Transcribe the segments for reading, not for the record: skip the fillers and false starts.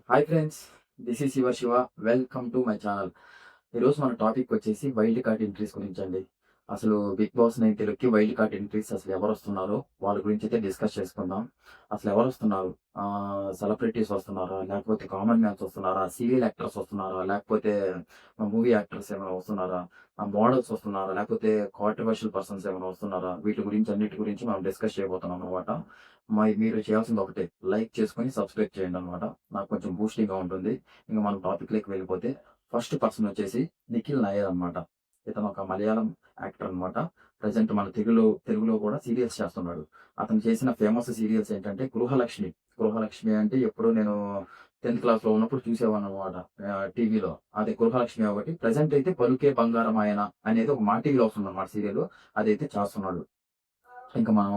Hi friends, this is your Shiva. Welcome to my channel. ఈరోజు మన topic వచ్చేసి wild card entries గురించి అండి. అసలు బిగ్ బాస్ 9 తెలుగుకి వైల్డ్ కార్డ్ ఎంట్రీస్ అసలు ఎవరు వస్తున్నారో వాళ్ళ గురించి అయితే డిస్కస్ చేసుకుందాం. అసలు ఎవరు వస్తున్నారు? సెలబ్రిటీస్ వస్తున్నారా, లేకపోతే కామన్ మ్యాన్స్ వస్తున్నారా, సీరియల్ యాక్టర్స్ వస్తున్నారా, లేకపోతే మూవీ యాక్టర్స్ ఏమైనా వస్తున్నారా, మోడల్స్ వస్తున్నారా, లేకపోతే కాంట్రవర్షియల్ పర్సన్స్ ఏమైనా వస్తున్నారా? వీటి గురించి అన్నిటి గురించి మనం డిస్కస్ చేయబోతున్నాం అనమాట. మీరు చేయాల్సింది ఒకటే, లైక్ చేసుకొని సబ్స్క్రైబ్ చేయండి అనమాట. నాకు కొంచెం బూస్టింగ్‌గా ఉంటుంది. ఇంక మనం టాపిక్‌లోకి వెళ్ళిపోతే ఫస్ట్ పర్సన్ వచ్చేసి నిఖిల్ నాయర్ అనమాట. ఇతను ఒక మలయాళం యాక్టర్ అనమాట. ప్రెజెంట్ మన తెలుగులో కూడా సీరియల్స్ చేస్తున్నాడు. అతను చేసిన ఫేమస్ సీరియల్స్ ఏంటంటే 'గృహలక్ష్మి'. 'గృహలక్ష్మి' అంటే ఎప్పుడో నేను 10థ్ క్లాస్‌లో ఉన్నప్పుడు చూసేవాడిననమాట టీవీలో. అది 'గృహలక్ష్మి' ఒకటి. ప్రెజెంట్ అయితే 'పలుకే బంగారమాయన' అనేది ఒక మా టీవీలో వస్తుందన్నమాట సీరియల్. అదైతే చేస్తున్నాడు. ఇంకా మనం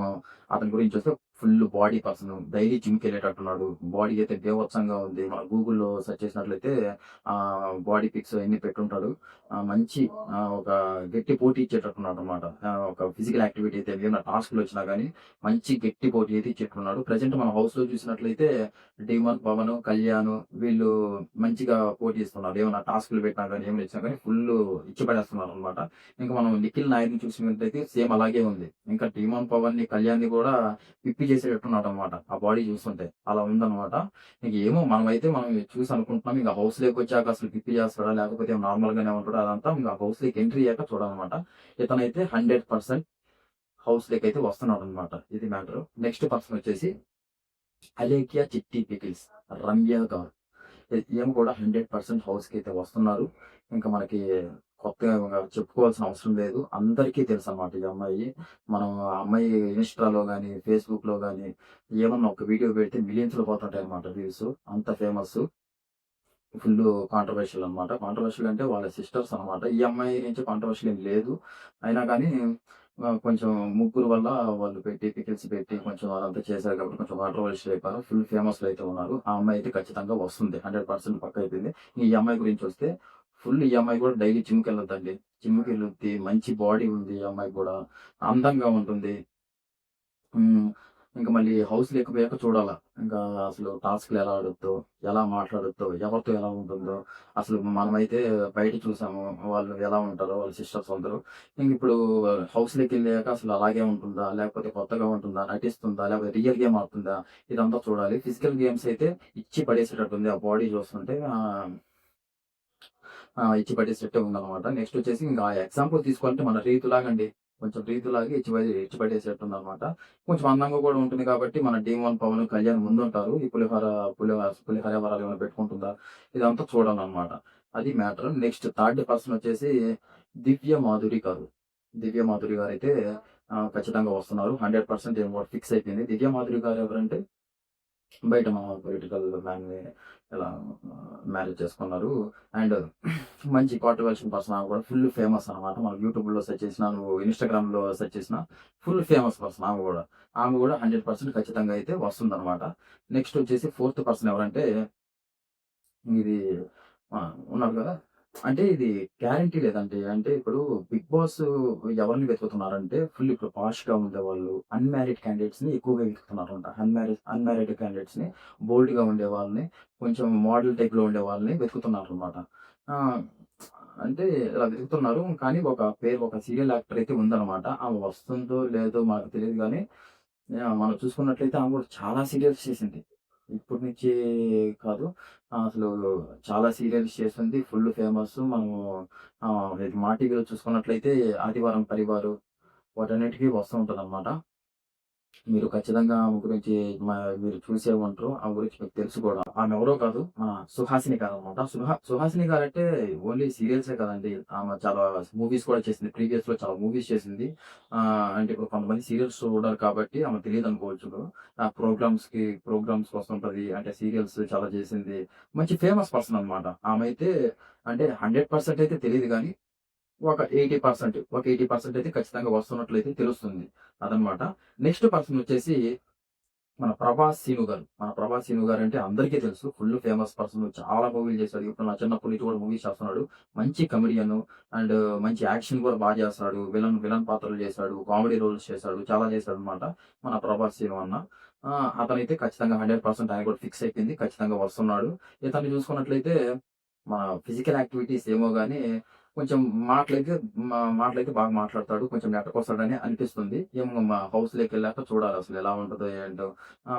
అతని గురించొస్తే ఫుల్ బాడీ పర్సన్. డైలీ జిమ్‌కెళ్ళేటట్టున్నాడు. బాడీ అయితే బీభత్సంగా ఉంది. మనం గూగుల్‌లో సెర్చ్ చేసినట్లయితే బాడీ పిక్స్ అయన్నీ పెట్టుంటాడు. మంచి ఒక గట్టి పోటీ ఇచ్చేటట్టున్నాడనమాట. ఒక ఫిజికల్ యాక్టివిటీ అయితే ఏమైనా టాస్క్‌లొచ్చినా గానీ మంచి గట్టి పోటీ అయితే ఇచ్చేట్టున్నాడు. ప్రెజెంట్ మన హౌస్‌లో చూసినట్లయితే 'డీమన్ పవన్', 'కళ్యాణ్' వీళ్ళు మంచిగా పోటీ ఇస్తున్నారు. ఏమన్నా టాస్క్‌లు పెట్టినా గానీ, ఏమి ఇచ్చినా గానీ ఫుల్లు ఇచ్చి పడేస్తున్నారనమాట. ఇంకా మనం 'నిఖిల్ నాయర్‌ని' చూసినట్టయితే సేమ్ అలాగే ఉంది. ఇంకా 'టీమాన్ పవన్‌ని', 'కళ్యాణ్‌ని' కూడా పిప్పి చేసేటట్టున్నాడనమాట. ఆ బాడీ చూస్తుంటే. అలా ఉందనమాట. ఇంక ఏమో మనం చూసి అనుకుంటున్నాం. ఇంక హౌస్‌లోకొచ్చాక అసలు పిప్పి చేస్తాడా? లేకపోతే నార్మల్‌గానే ఉంటాడా? అదంతా ఇంక హౌస్‌లోకి ఎంట్రీ అయ్యాక చూడాలనమాట. ఇతనైతే 100% హౌస్‌లోకైతే వస్తున్నాడనమాట. ఇది మ్యాటరు. నెక్స్ట్ పర్సన్ వచ్చేసి 'అలేఖ్య చిట్టి పికిల్స్' రమ్య గారు. ఈమె కూడా 100% హౌస్‌కైతే వస్తున్నారు. ఇంకా మనకి కొత్తగా చెప్పుకోవాల్సిన అవసరం లేదు. అందరికీ తెలుసనమాట ఈ అమ్మాయి. మనం ఆ అమ్మాయి ఇన్‌స్టాలో గాని, ఫేస్‌బుక్‌లో గాని ఏమన్నా ఒక వీడియో పెడితే మిలియన్స్‌లో పోతుంటాయన్నమాట వ్యూస్. అంత ఫేమస్. ఫుల్లు కాంట్రోవర్షియల్ అనమాట. కాంట్రోవర్షియల్ అంటే వాళ్ళ సిస్టర్స్ అనమాట. ఈ అమ్మాయి నుంచి కాంట్రోవర్షియల్ ఏం లేదు. అయినా కానీ కొంచెం ముగ్గురు వల్ల వాళ్ళు పెట్టి పికిల్స్ పెట్టి కొంచెం అదంతా చేశారు కాబట్టి కొంచెం కాంట్రోవర్షియల్ అయిపోయారు. ఫుల్ ఫేమస్‌లో అయితే ఉన్నారు. ఆ అమ్మాయి అయితే ఖచ్చితంగా వస్తుంది. 100% పక్కా అయిపోయింది. ఈ అమ్మాయి గురించొస్తే ఫుల్ ఈ అమ్మాయి కూడా డైలీ జిమ్‌కెళ్ళొద్దండి. జిమ్‌కెళ్ళుద్ది. మంచి బాడీ ఉంది ఈ అమ్మాయికి గూడా. అందంగా ఉంటుంది. హ్మ్. ఇంక మళ్ళీ హౌస్ లేకపోయాక చూడాల. ఇంకా అసలు టాస్క్‌లు ఎలా ఆడుద్దో, ఎలా మాట్లాడుద్దో, ఎవరితో ఎలా ఉంటుందో. అసలు మనమైతే బయట చూసాము. వాళ్ళు ఎలా ఉంటారో వాళ్ళ సిస్టర్స్ అందరూ. ఇంగిప్పుడు హౌస్‌లోకెళ్ళాక అసలు అలాగే ఉంటుందా? లేకపోతే కొత్తగా ఉంటుందా? నటిస్తుందా? లేకపోతే రియల్ గేమ్ ఆడుతుందా? ఇదంతా చూడాలి. ఫిజికల్ గేమ్స్ అయితే ఇచ్చి పడేసేటట్టుంది. ఆ బాడీ చూస్తుంటే ఇచ్చి పడేసేట్టే ఉందనమాట. నెక్స్ట్ వచ్చేసి ఇంకా ఎగ్జాంపుల్ తీసుకోవాలంటే మన రీతులాగండి. కొంచెం రీతులాగా ఇచ్చి పడేసేట్టుందనమాట. కొంచెం అందంగా కూడా ఉంటుంది కాబట్టి మన 'డీమోన్ పవన్', 'కళ్యాణ్' ముందుంటారు. ఈ పులిహోర ఎవరాలు ఏమైనా పెట్టుకుంటుందా? ఇదంతా చూడాలనమాట. అది మ్యాటర్. నెక్స్ట్ థర్డ్ పర్సన్ వచ్చేసి 'దివ్య మాధురి' గారు. 'దివ్య మాధురి' గారైతే ఖచ్చితంగా వస్తున్నారు. 100% ఏమో ఫిక్స్ అయిపోయింది. 'దివ్య మాధురి' గారు ఎవరంటే బయట మా పొలిటికల్ మ్యాన్‌ని ఇలా మ్యారేజ్ చేసుకున్నారు. అండ్ మంచి కాంట్రోవర్షియల్ పర్సన్ ఆమె కూడా ఫుల్ ఫేమస్ అనమాట. మనం యూట్యూబ్‌లో సెర్చ్ చేసినా, నువ్వు ఇన్‌స్టాగ్రామ్‌లో సెర్చ్ చేసినా ఫుల్ ఫేమస్ పర్సన్ ఆమె గూడా. ఆమె గూడా 100% ఖచ్చితంగా అయితే వస్తుందనమాట. నెక్స్ట్ వచ్చేసి ఫోర్త్ పర్సన్ ఎవరంటే ఇది ఉన్నారు గదా! అంటే ఇది గ్యారంటీ లేదండి. అంటే ఇప్పుడు 'బిగ్ బాస్' ఎవరిని వెతుకుతున్నారంటే ఫుల్ ఇప్పుడు పాష్‌గా ఉండేవాళ్ళు, అన్‌మ్యారిడ్ క్యాండిడేట్స్‌ని ఎక్కువగా వెతుకుతున్నారంట. అన్‌మ్యారిడ్ క్యాండిడేట్స్‌ని, బోల్డ్‌గా ఉండేవాళ్ళని, కొంచెం మోడల్ టైప్‌లో ఉండేవాళ్ళని వెతుకుతున్నారనమాట. ఆ! అంటే ఇలా వెతుకుతున్నారు. కానీ ఒక సీరియల్ యాక్టర్ అయితే ఉందనమాట. ఆమె వస్తుందో లేదో మనకు తెలీదు గానీ, మనం చూసుకున్నట్లయితే ఆమె కూడా చాలా సీరియల్స్ చేసింది. ఇప్పటి నుంచి కాదు. అసలు చాలా సీరియల్స్ చేసింది. Full famous. మనము ఇది మా టీవీలో చూసుకున్నట్లయితే 'ఆదివారం పరివారు' వాటన్నిటికి వస్తూ ఉంటదనమాట. మీరు ఖచ్చితంగా ఆమె గురించి మ మీరు చూసే ఉంటారు. ఆమె గురించి మీకు తెలుసు కూడా. ఆమె ఎవరో కాదు, మన సుహాసిని గారనమాట. సుహాసిని గారంటే ఓన్లీ సీరియల్సే కాదండి. ఆమె చాలా మూవీస్ కూడా చేసింది. ప్రీవియస్‌లో చాలా మూవీస్ చేసింది. అంటే ఇప్పుడు కొంతమంది సీరియల్స్ చూడరు కాబట్టి ఆమెకు తెలీదనుకోవచ్చు. ప్రోగ్రామ్స్‌కి వస్తుంటది. అంటే సీరియల్స్ చాలా చేసింది. మంచి ఫేమస్ పర్సన్ అనమాట. ఆమె అయితే అంటే 100% అయితే తెలీదు గానీ ఒక 80% అయితే ఖచ్చితంగా వస్తున్నట్లయితే తెలుస్తుంది. అదనమాట. నెక్స్ట్ పర్సన్ వచ్చేసి మన 'ప్రభాస్ సీను' గారు. మన 'ప్రభాస్ సీను' గారంటే అందరికీ తెలుసు. Full famous person. చాలా మూవీలు చేశాడు. ఇప్పుడు నా చిన్నప్పటి నుంచి కూడా మూవీస్ చేస్తున్నాడు. మంచి కమెడియన్ అండ్ మంచి యాక్షన్ కూడా చేస్తాడు. విలన్ విలన్ పాత్రలు చేశాడు. కామెడీ రోల్స్ చేశాడు. చాలా చేశాడనమాట మన 'ప్రభాస్ సీను' అన్న. అతనైతే ఖచ్చితంగా 100% ఆయన కూడా ఫిక్స్ అయిపోయింది. ఖచ్చితంగా వస్తున్నాడు. ఇతన్ని చూసుకున్నట్లయితే మన ఫిజికల్ యాక్టివిటీస్ ఏమో గాని కొంచెం మాటలైతే మాటలైతే బాగా మాట్లాడతాడు. కొంచెం నెట్టకొస్తాడని అనిపిస్తుంది. ఏమో హౌస్‌లోకెళ్ళాక చూడాలి అసలు ఎలా ఉంటదో ఏంటో.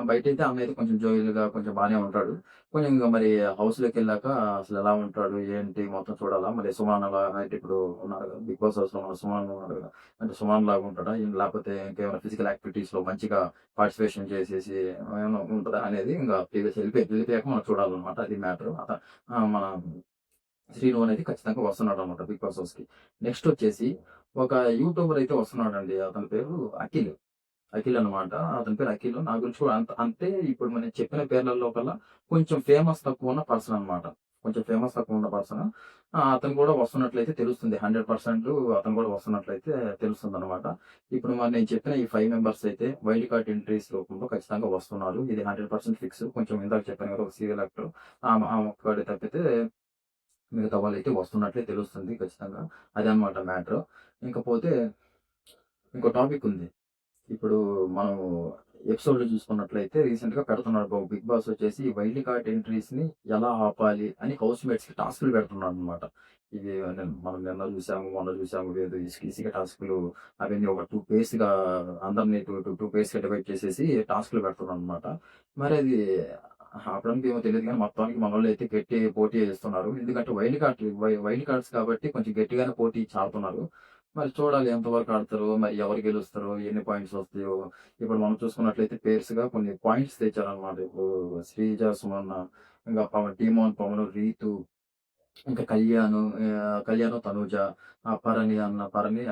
బయటైతే అన్నయ్యతో కొంచెం జోవియల్‌గా కొంచెం బానే ఉంటాడు. కొంచెం ఇంక మరి హౌస్‌లోకెళ్ళాక అసలు ఎలా ఉంటాడు? ఏంటి? మొత్తం చూడాలా? మరి సుమన్ అలా అంటే ఇప్పుడు ఉన్నారు కదా! 'బిగ్ బాస్' హౌస్‌లో మన సుమన్ ఉన్నాడు కదా! అంటే సుమన్ లాగా ఉంటాడా? లేకపోతే ఇంకేమైనా ఫిజికల్ యాక్టివిటీస్‌లో మంచిగా పార్టిసిపేషన్ చేసేసి ఏమైనా ఉంటదా అనేది ఇంక ప్రీవియస్ వెళ్ళిపోయాక మనం చూడాలనమాట. అది మ్యాటరు. మన శ్రీను అనేది ఖచ్చితంగా వస్తున్నాడనమాట 'బిగ్ బాస్' హౌస్‌కి. నెక్స్ట్ వచ్చేసి ఒక యూట్యూబర్ అయితే వస్తున్నాడండి. అతని పేరు అఖిల్. అఖిల్ అనమాట. అతని పేరు అఖిల్. నా గురించి కూడా అంటే ఇప్పుడు మనం చెప్పిన పేర్లలో కల్లా కొంచెం ఫేమస్ తక్కువ ఉన్న పర్సన్ అనమాట. కొంచెం ఫేమస్ తక్కువ ఉన్న పర్సన్. అతను కూడా వస్తున్నట్లయితే తెలుస్తుంది. 100% అతను కూడా వస్తున్నట్లయితే తెలుస్తుందనమాట. ఇప్పుడు మరి నేను చెప్పిన ఈ 5 మెంబర్స్ అయితే వైల్డ్ కార్డ్ ఎంట్రీస్ రూపంలో ఖచ్చితంగా వస్తున్నారు. ఇది 100% ఫిక్స్. కొంచెం ఇందాక చెప్పాను కదా! ఒక సీరియల్ యాక్టర్. ఆమె ఒక్కడే తప్పితే మిగతా వాళ్ళైతే వస్తున్నట్లే తెలుస్తుంది ఖచ్చితంగా. అదనమాట మ్యాటరు. ఇంకపోతే ఇంకో టాపిక్ ఉంది. ఇప్పుడు మనం ఎపిసోడ్‌లో చూసుకున్నట్లయితే రీసెంట్‌గా పెడుతున్నాడు 'బిగ్ బాస్' వచ్చేసి వైల్డ్ కార్డ్ ఎంట్రీస్‌ని ఎలా ఆపాలి అని హౌస్‌మేట్స్‌కి టాస్క్‌లు పెడుతున్నాడనమాట. ఇది మనం నిన్న చూసాము, మొన్న చూసాము. ఏదో ఈసీ టాస్క్‌లు అవన్నీ ఒక 2 పేర్స్‌గా అందరిని 2 పేర్స్‌గా డివైడ్ చేసేసి టాస్క్‌లు పెడుతున్నాడనమాట. మరి అది ఆపడానికి ఏమో తెలీదు గానీ మొత్తానికి మనోళ్ళైతే గట్టి పోటీ చేస్తున్నారు. ఎందుకంటే వైల్డ్ కార్డ్స్ కాబట్టి కొంచెం గట్టిగానే పోటీ ఇచ్చి ఆడుతున్నారు. మరి చూడాలి ఎంతవరకు ఆడతారో, మరి ఎవరు గెలుస్తారో, ఎన్ని పాయింట్స్ వస్తాయో. ఇప్పుడు మనం చూసుకున్నట్లయితే పేర్స్‌గా కొన్ని పాయింట్స్ తెచ్చారనమాట. ఇప్పుడు శ్రీజ, సుమన్న, ఇంకా టీమోన్, పవన్, రీతు, ఇంకా కళ్యాణు, తనూజ, పరణి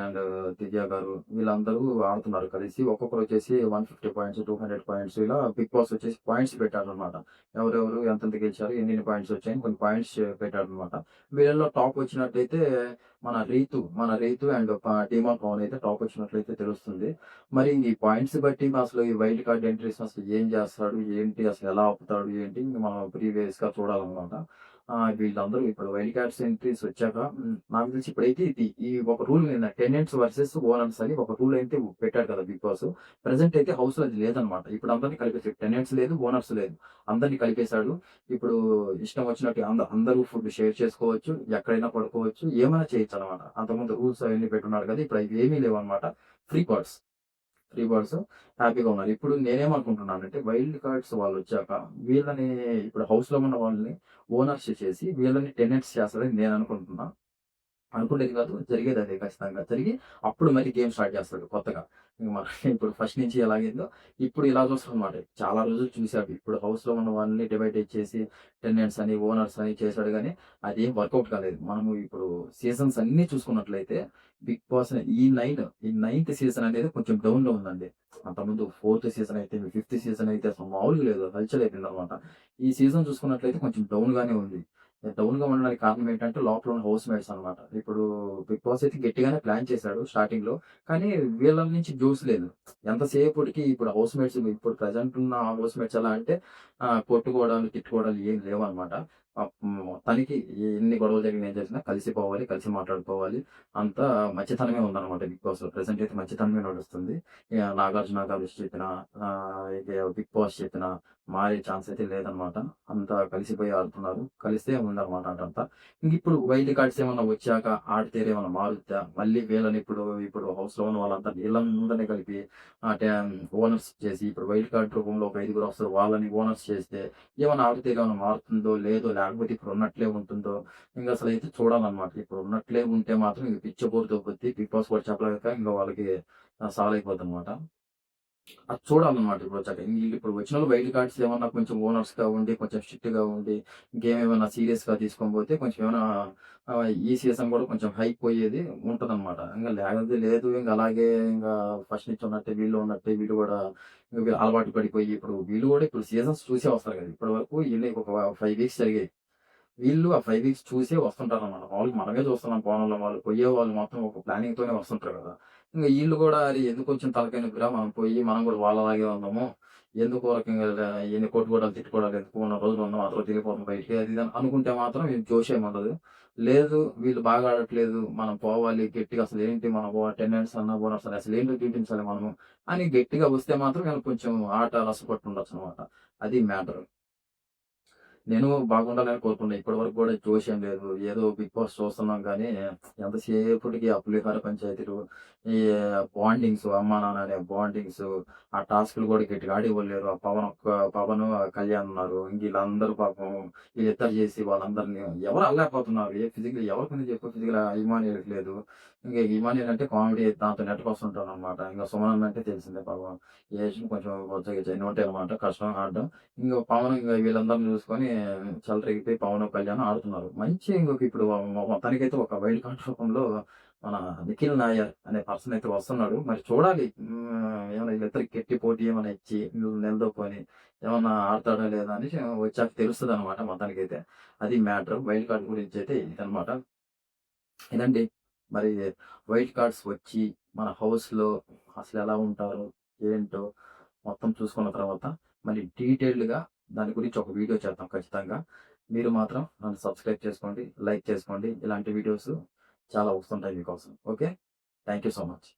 అండ్ దివ్య గారు వీళ్ళందరూ ఆడుతున్నారు కలిసి. ఒక్కొక్కరొచ్చేసి 150 పాయింట్స్, 200 పాయింట్స్ ఇలా బిగ్ బాస్ వచ్చేసి పాయింట్స్ పెట్టాడనమాట. ఎవరెవరు ఎంతెంత గెలిచారు, ఎన్నెన్ని పాయింట్స్ వచ్చాయని కొన్ని పాయింట్స్ పెట్టాడనమాట. వీళ్ళలో టాప్ వచ్చినట్టయితే మన రీతు అండ్ టీమాన్ పవన్ అయితే టాప్ వచ్చినట్లయితే తెలుస్తుంది. మరి ఈ పాయింట్స్ బట్టి అసలు ఈ వైల్డ్ కార్డ్ ఎంట్రీస్ అసలు ఏం చేస్తాడు? ఏంటి? అసలు ఎలా ఆపుతాడు? ఏంటి? ఇంక మనం ప్రీవియస్‌గా చూడాలనమాట. వీళ్ళందరూ ఇప్పుడు వైల్డ్ కార్డ్స్ ఎంట్రీస్ వచ్చాక నాకు తెలిసి ఇప్పుడైతే ఈ ఒక రూల్ మీద టెనెంట్స్ వర్సెస్ ఓనర్స్ అని ఒక రూల్ అయితే పెట్టాడు కదా బిగ్ బాస్. ప్రెజెంట్ అయితే హౌస్‌లో అది లేదనమాట. ఇప్పుడు అందరిని కలిపేసాడు. టెనెంట్స్ లేదు, ఓనర్స్ లేదు. అందరిని కలిపేసాడు. ఇప్పుడు ఇష్టం వచ్చినట్టు అందరూ ఫుడ్ షేర్ చేసుకోవచ్చు. ఎక్కడైనా పడుకోవచ్చు. ఏమైనా చేయొచ్చనమాట. అంతకుముందు రూల్స్ అవన్నీ పెట్టున్నాడు కదా! ఇప్పుడు అవి ఏమీ లేవనమాట. Free birds. ఫ్రీ బర్డ్స్ హ్యాపీగా ఉన్నారు. ఇప్పుడు నేనేమనుకుంటున్నానంటే వైల్డ్ కార్డ్స్ వాళ్ళొచ్చాక వీళ్ళని ఇప్పుడు హౌస్‌లో ఉన్న వాళ్ళని ఓనర్స్ చేసి వీళ్ళని టెనెంట్స్ చేస్తారని నేననుకుంటున్నా. అనుకునేది కాదు. జరిగేదదే ఖచ్చితంగా. జరిగి అప్పుడు మళ్ళీ గేమ్ స్టార్ట్ చేస్తాడు కొత్తగా. ఇంక మన ఇప్పుడు ఫస్ట్ నుంచి ఎలాగైందో ఇప్పుడు ఇలా చూస్తాడనమాట. చాలా రోజులు చూసాడు. ఇప్పుడు హౌస్‌లో ఉన్న వాళ్ళని డివైడ్ చేసి టెనెంట్స్ అని, ఓనర్స్ అని చేసాడు గానీ అదేం వర్కౌట్ కాలేదు. మనము ఇప్పుడు సీజన్స్ అన్నీ చూసుకున్నట్లయితే బిగ్ బాస్ ఈ నైన్త్ సీజన్ అనేది కొంచెం డౌన్‌లో ఉందండి. అంతకుముందు ఫోర్త్ సీజన్ అయితే, ఫిఫ్త్ సీజన్ అయితే అసలు మామూలుగా లేదు. హల్చల్ అయిపోయిందనమాట. ఈ సీజన్ చూసుకున్నట్లయితే కొంచెం డౌన్‌గానే ఉంది. డౌన్‌గా ఉండడానికి కారణం ఏంటంటే లోపల ఉన్న హౌస్ మేట్స్ అన్నమాట. ఇప్పుడు 'బిగ్ బాస్' అయితే గట్టిగానే ప్లాన్ చేశాడు స్టార్టింగ్‌లో. కానీ వీళ్ళ నుంచి జోస్ లేదు. ఎంతసేపటికి ఇప్పుడు హౌస్ మేట్స్ ఇప్పుడు ప్రెజెంట్ ఉన్న హౌస్ మేట్స్ ఎలా అంటే కొట్టుకోవడాలు, తిట్టుకోవడాలు ఏం లేవన్నమాట. మొత్తానికి ఎన్ని గొడవలు జరిగినా ఏం చేసినా కలిసిపోవాలి, కలిసి మాట్లాడుకోవాలి. అంతా మంచితనమే ఉందన్నమాట 'బిగ్ బాస్‌లో'. ప్రెజెంట్ అయితే మంచితనమే నడుస్తుంది. ఇగ 'నాగార్జున గారు' చెప్పినా ఇక 'బిగ్ బాస్' చెప్పినా మారే ఛాన్స్ అయితే లేదనమాట. అంతా కలిసిపోయి ఆడుతున్నారు. కలిసే ఉందనమాట ఆటంతా. ఇంకిప్పుడు వైల్డ్ కార్డ్స్ ఏమన్నా వచ్చాక ఆట తీరేమన్నా మారుద్దా? మళ్ళీ వీళ్ళని ఇప్పుడు హౌస్‌లో ఉన్న వాళ్ళంతా వీళ్ళందరిని కలిపి ఓనర్స్ చేసి ఇప్పుడు వైల్డ్ కార్డ్ రూపంలో ఒక ఐదుగురొస్తారు. వాళ్ళని ఓనర్స్ చేస్తే ఏమన్నా ఆట తీరేమన్నా మారుతుందో? లేదో? లేకపోతే ఇప్పుడున్నట్లే ఉంటుందో? ఇంగసలైతే చూడాలనమాట. ఇప్పుడున్నట్లే ఉంటే మాత్రం ఇంక పిచ్చి బోర్ కొద్దీ బిగ్ బాస్ కూడా చెప్పలేక ఇంక వాళ్ళకి సాలయిపోద్దనమాట. అది చూడాలన్నమాట ఇప్పుడొచ్చాక. ఈళ్ళిప్పుడు వచ్చినోళ్ళు వైల్డ్ కార్డ్స్ ఏమన్నా కొంచెం ఓనర్స్‌గా ఉండి, కొంచెం స్ట్రిక్ట్‌గా ఉండి, గేమ్ ఏమన్నా సీరియస్‌గా తీసుకొనిపోతే కొంచెం ఏమైనా ఈ సీజన్ గూడా కొంచెం హైప్ పోయేది ఉంటదనమాట. ఇంగ లేకపోతే లేదు. ఇంగ అలాగే ఇంగా ఫస్ట్ నుంచి ఉన్నట్టే వీళ్ళు ఉన్నట్టే వీళ్ళు గూడా అలవాటు పడిపోయి ఇప్పుడు వీళ్ళు గూడా ఇప్పుడు సీజన్స్ చూసే వస్తారు గదా! ఇప్పటి వరకు ఈళ్ళే ఒక 5 వీక్స్ జరిగాయి. వీళ్ళు ఆ 5 వీక్స్ చూసే వస్తుంటారనమాట. మామూలుగా మనమే చూస్తున్నాం కోణంలో వాళ్ళు. పోయేవాళ్ళు మాత్రం ఒక ప్లానింగ్‌తోనే వస్తుంటారు గదా! ఇంక ఈళ్ళు గూడా అరే! ఎందుకొచ్చిన తలకాయ నొప్పిరా మనం పోయి మనం గూడా వాళ్ళలాగే ఉందాము. ఎందుకు ఊరకంగా ఎన్ని కొట్టుకోవడాలు, తిట్టుకోవడాలు ఎందుకు ఉన్న రోజులు ఉన్నాం. ఆ రోజు ఎళ్ళిపోతాం బయటికి అది ఇది అని అనుకుంటే మాత్రం ఏం జోషేముండదు. లేదు వీళ్ళు బాగా ఆడట్లేదు. మనం పోవాలి గట్టిగా అసలేంటి మన 10 రన్స్ అన్నా, బోనర్స్ అన్నా అసలేంటో చూపించాలి మనము అని గట్టిగా వస్తే మాత్రం వీళ్ళకి కొంచెం ఆట రసపట్టుండొచ్చనమాట. అది మ్యాటరు. నేను బాగుండాలని కోరుకున్నా. ఇప్పటివరకు గూడా జోషేం లేదు. ఏదో 'బిగ్ బాస్' చూస్తున్నాం గానీ, ఎంతసేపటికి ఆ పులిహోర పంచాయతీలు, ఈ బాండింగ్స్ అమ్మా, నాన్న అనే బాండింగ్స్, ఆ టాస్క్‌లు గూడా గట్టిగా ఆడేవాళ్ళు లేరు. ఆ పవను, కళ్యాణ్ ఉన్నారు. ఇంక ఈళ్ళందరూ పాపం వీళ్ళిద్దరు జేసి వాళ్ళందరిని ఎవరు అనలేకపోతున్నారు. ఫిజికల్ ఎవరికని చెప్పు ఫిజికల్ ఇమాన్యుయల్‌కి లేదు. ఇంక ఇమాన్యుయల్ అంటే కామెడీ దాంతో నెట్టుకొస్తుంటాడనమాట. ఇంక సుమన్ అంటే తెలిసిందే పాపం. ఏజ్ కొంచెం బొజ్జ గిజ్జ అయినోటే అనమాట. కష్టం ఆడడం. ఇంగ పవన్ ఇంగ వీళ్ళందరిని చూసుకొని చెలరేగిపోయి పవన్, కళ్యాణ్ ఆడుతున్నారు. మంచి ఇంగొక ఇప్పుడు మొత్తానికైతే ఒక వైల్డ్ కార్డ్ రూపంలో మన నిఖిల్ నాయర్ అనే పర్సన్ అయితే వస్తున్నాడు. మరి చూడాలి. ఏమన్నా వీళ్ళిద్దరికి గట్టి పోటీ ఏమన్నా ఇచ్చి నిలదొక్కుకొని ఏమన్నా ఆడతాడా లేదా అనేసి వచ్చాక తెలుస్తదనమాట మొత్తానికైతే. అది మ్యాటర్. వైల్డ్ కార్డ్ గురించైతే ఇదనమాట. ఇదండి. మరి వైల్డ్ కార్డ్స్ వచ్చి మన హౌస్‌లో అసలెలా ఉంటారు? ఏంటో మొత్తం చూసుకున్న తర్వాత మళ్ళీ డీటెయిల్డ్‌గా దాని గురించి ఒక వీడియో చేద్దాం ఖచ్చితంగా. మీరు మాత్రం నన్ను సబ్స్క్రైబ్ చేసుకోండి, లైక్ చేసుకోండి. ఇలాంటి వీడియోస్ చాలా వస్తుంటాయి మీకోసం. Okay. Thank you so much.